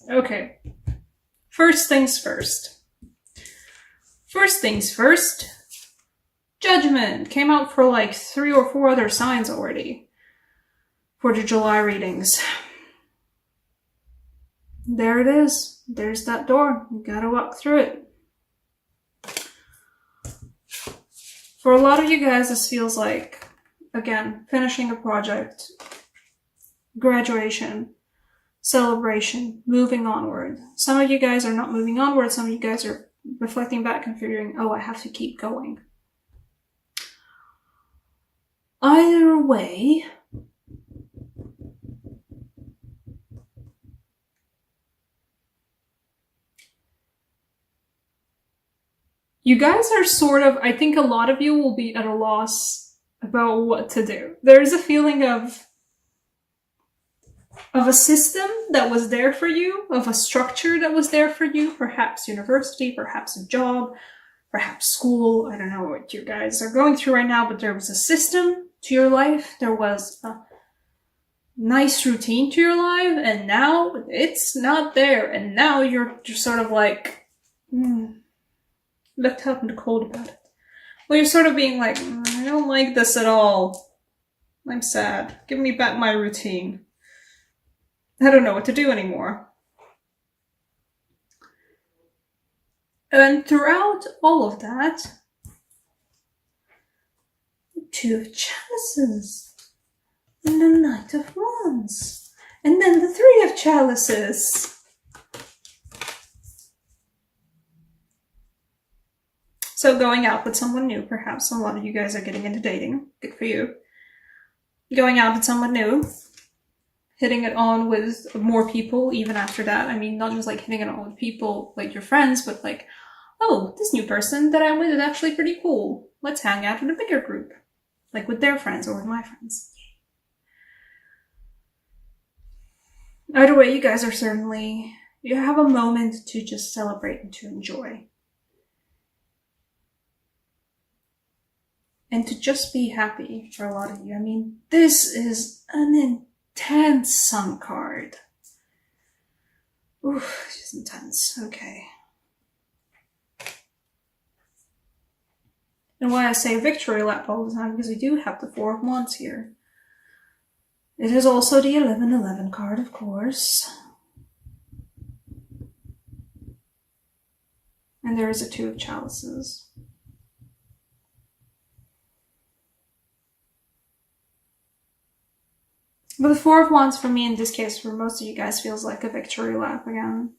Okay. First things first. First things first. Judgment came out for like 3 or 4 other signs already for the July readings. There it is. There's that door. You gotta walk through it. For a lot of you guys, this feels like, again, finishing a project, graduation, celebration, moving onward. Some of you guys are not moving onward. Some of you guys are reflecting back and figuring, oh, I have to keep going. Either way, you guys are sort of, I think a lot of you will be at a loss about what to do. There's a feeling of a system that was there for you, of a structure that was there for you, perhaps university, perhaps a job, perhaps school. I don't know what you guys are going through right now, but there was a system to your life. There was a nice routine to your life, and now it's not there. And now you're just sort of like, left out in the cold about it. Well, you're sort of being like, I don't like this at all. I'm sad. Give me back my routine. I don't know what to do anymore. And throughout all of that, the Two of Chalices, and the Knight of Wands, and then the Three of Chalices. So going out with someone new, perhaps a lot of you guys are getting into dating. Good for you. Going out with someone new. Hitting it on with more people even after that. I mean, not just like hitting it on with people like your friends, but like, oh, this new person that I'm with is actually pretty cool. Let's hang out in a bigger group. Like with their friends or with my friends. Either way, you guys are certainly, you have a moment to just celebrate and to enjoy. And to just be happy for a lot of you. I mean, this is an intense Sun card. Oof, it's just intense. Okay. And why I say victory lap all the time, because we do have the Four of Wands here. It is also the 11-11 card, of course. And there is a Two of Chalices. But the Four of Wands for me in this case, for most of you guys, feels like a victory lap again.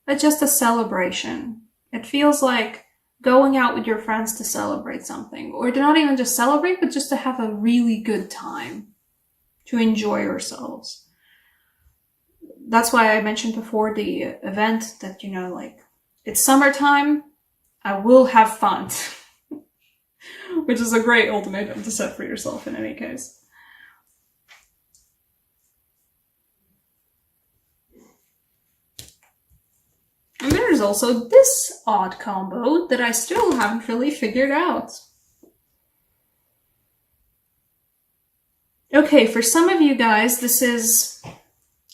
It's just a celebration. It feels like going out with your friends to celebrate something. Or to not even just celebrate, but just to have a really good time. To enjoy yourselves. That's why I mentioned before the event that, you know, like, it's summertime, I will have fun. Which is a great ultimatum to set for yourself in any case. And there's also this odd combo that I still haven't really figured out. Okay, for some of you guys, this is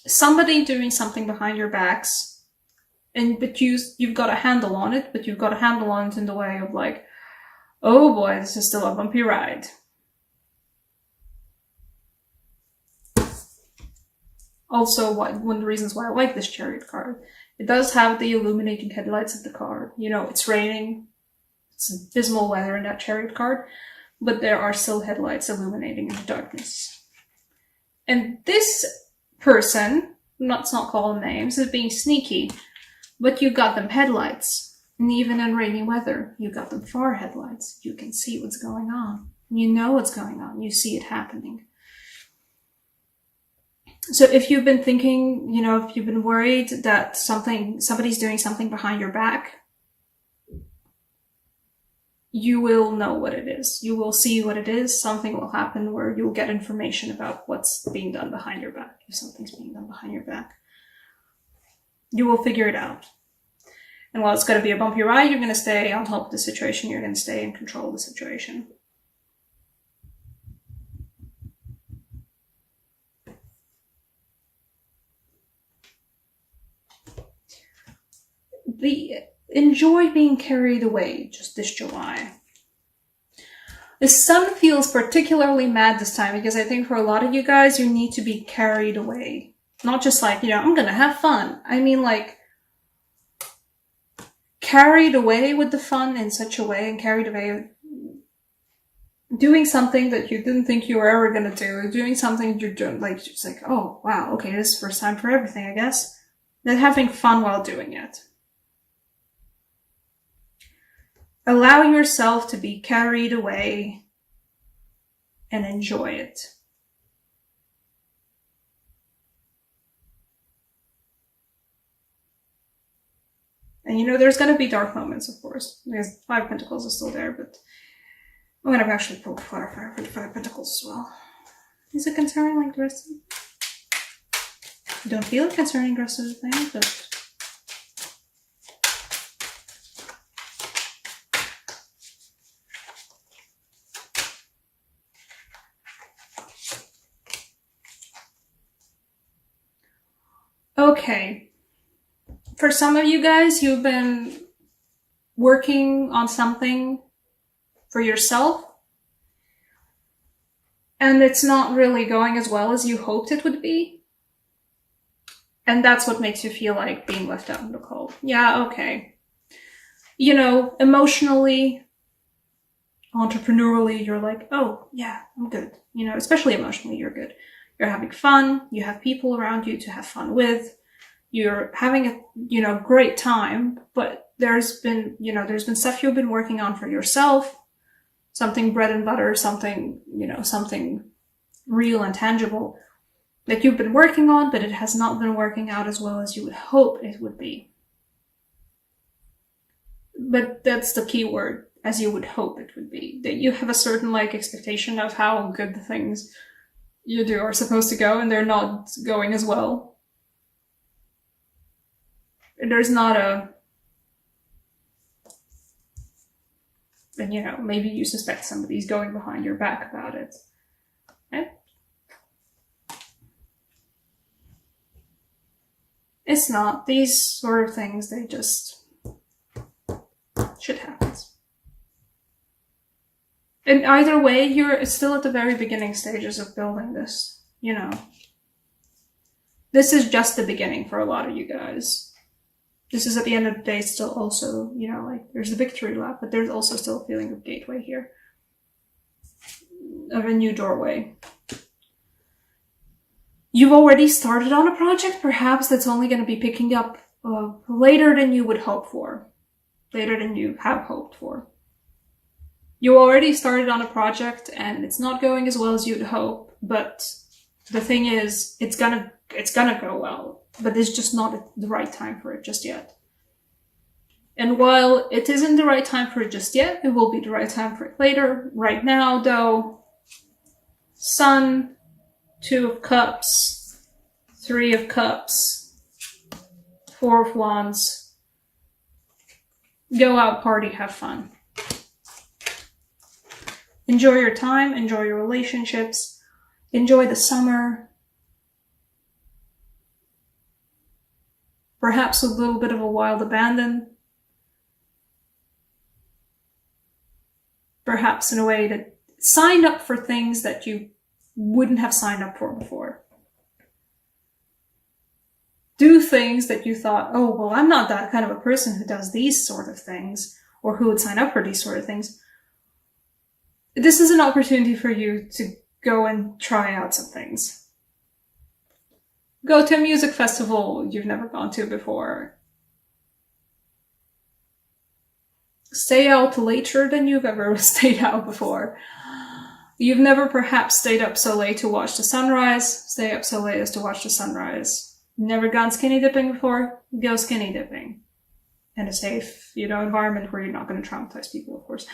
somebody doing something behind your backs, but you've got a handle on it, but you've got a handle on it in the way of like, oh boy, this is still a bumpy ride. Also, one of the reasons why I like this Chariot card. It does have the illuminating headlights of the card. You know, it's raining. It's abysmal weather in that Chariot card. But there are still headlights illuminating in the darkness. And this person, let's not call them names, is being sneaky. But you got them headlights. And even in rainy weather, you got them far headlights. You can see what's going on. You know what's going on. You see it happening. So if you've been thinking, you know, if you've been worried that somebody's doing something behind your back, you will know what it is. You will see what it is. Something will happen where you'll get information about what's being done behind your back. If something's being done behind your back, you will figure it out. And while it's going to be a bumpy ride, you're going to stay on top of the situation. You're going to stay in control of the situation. enjoy being carried away just this July. The sun feels particularly mad this time because I think for a lot of you guys, you need to be carried away. Not just like, I'm gonna have fun. I mean like, carried away with the fun in such a way, and carried away doing something that you didn't think you were ever gonna do, doing something you're doing, like, just like, oh, wow, okay, this is the first time for everything, I guess. Then having fun while doing it. Allow yourself to be carried away and enjoy it. And there's going to be dark moments, of course, because 5 Pentacles is still there, but I'm going to actually pull clarify for the 5 Pentacles as well. Is it concerning like the rest of it? Don't feel it concerning the rest of the thing, but... Okay. For some of you guys, you've been working on something for yourself, and it's not really going as well as you hoped it would be. And that's what makes you feel like being left out in the cold. Yeah, okay. Emotionally, entrepreneurially, you're like, oh, yeah, I'm good. Especially emotionally, you're good. You're having fun. You have people around you to have fun with. You're having a, great time, but there's been stuff you've been working on for yourself, something bread and butter, something, something real and tangible that you've been working on, but it has not been working out as well as you would hope it would be. But that's the key word, as you would hope it would be. That you have a certain, expectation of how good the things you do are supposed to go, and they're not going as well. There's not and maybe you suspect somebody's going behind your back about it. Okay? It's not. These sort of things, they just... shit happens. And either way, you're still at the very beginning stages of building this, This is just the beginning for a lot of you guys. This is at the end of the day still also, there's the victory lap, but there's also still a feeling of gateway here. Of a new doorway. You've already started on a project, perhaps, that's only going to be picking up later than you would hope for. Later than you have hoped for. You already started on a project and it's not going as well as you'd hope, but the thing is, it's gonna go well. But it's just not the right time for it just yet. And while it isn't the right time for it just yet, it will be the right time for it later. Right now, though, Sun, 2 of Cups, 3 of Cups, 4 of Wands. Go out, party, have fun. Enjoy your time, enjoy your relationships, enjoy the summer. Perhaps a little bit of a wild abandon. Perhaps in a way that signed up for things that you wouldn't have signed up for before. Do things that you thought, oh, well, I'm not that kind of a person who does these sort of things, or who would sign up for these sort of things. This is an opportunity for you to go and try out some things. Go to a music festival you've never gone to before. Stay out later than you've ever stayed out before. You've never perhaps stayed up so late to watch the sunrise. Stay up so late as to watch the sunrise. Never gone skinny dipping before? Go skinny dipping. In a safe, environment where you're not going to traumatize people, of course.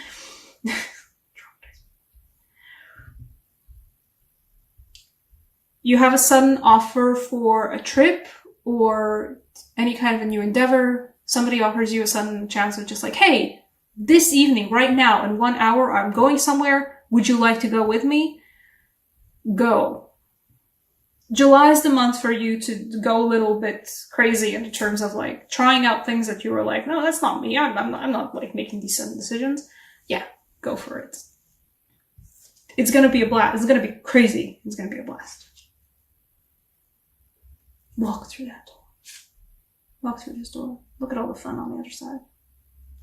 You have a sudden offer for a trip or any kind of a new endeavor. Somebody offers you a sudden chance of just like, hey, this evening, right now, in 1 hour, I'm going somewhere. Would you like to go with me? Go. July is the month for you to go a little bit crazy in terms of like trying out things that you were like, no, that's not me. I'm not like making these sudden decisions. Yeah, go for it. It's gonna be a blast. It's gonna be crazy. It's gonna be a blast. Walk through that door. Walk through this door. Look at all the fun on the other side.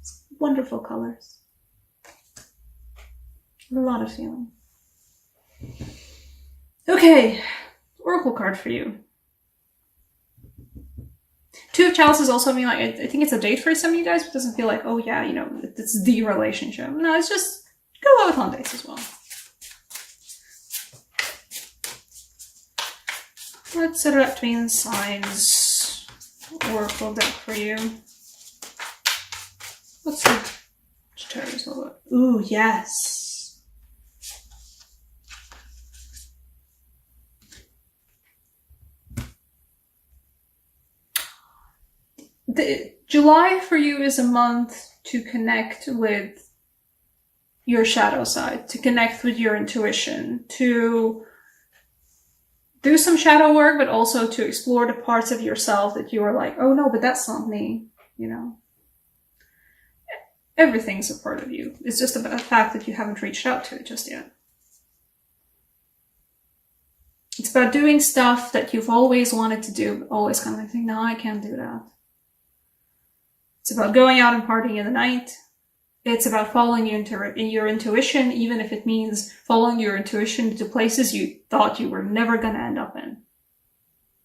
It's wonderful colors. A lot of feeling. Okay, oracle card for you. Two of Chalices also mean like, I think it's a date for some of you guys, but it doesn't feel like, oh yeah, you know, it's the relationship. No, it's just go out on dates as well. Let's set it up between signs. Oracle deck for you. What's the Sagittarius all about? Ooh, yes. July for you is a month to connect with your shadow side, to connect with your intuition, to do some shadow work, but also to explore the parts of yourself that you are like, oh no, but that's not me, you know. Everything's a part of you. It's just about the fact that you haven't reached out to it just yet. It's about doing stuff that you've always wanted to do, but always kind of like, no, I can't do that. It's about going out and partying in the night. It's about following your intuition, even if it means following your intuition to places you thought you were never going to end up in.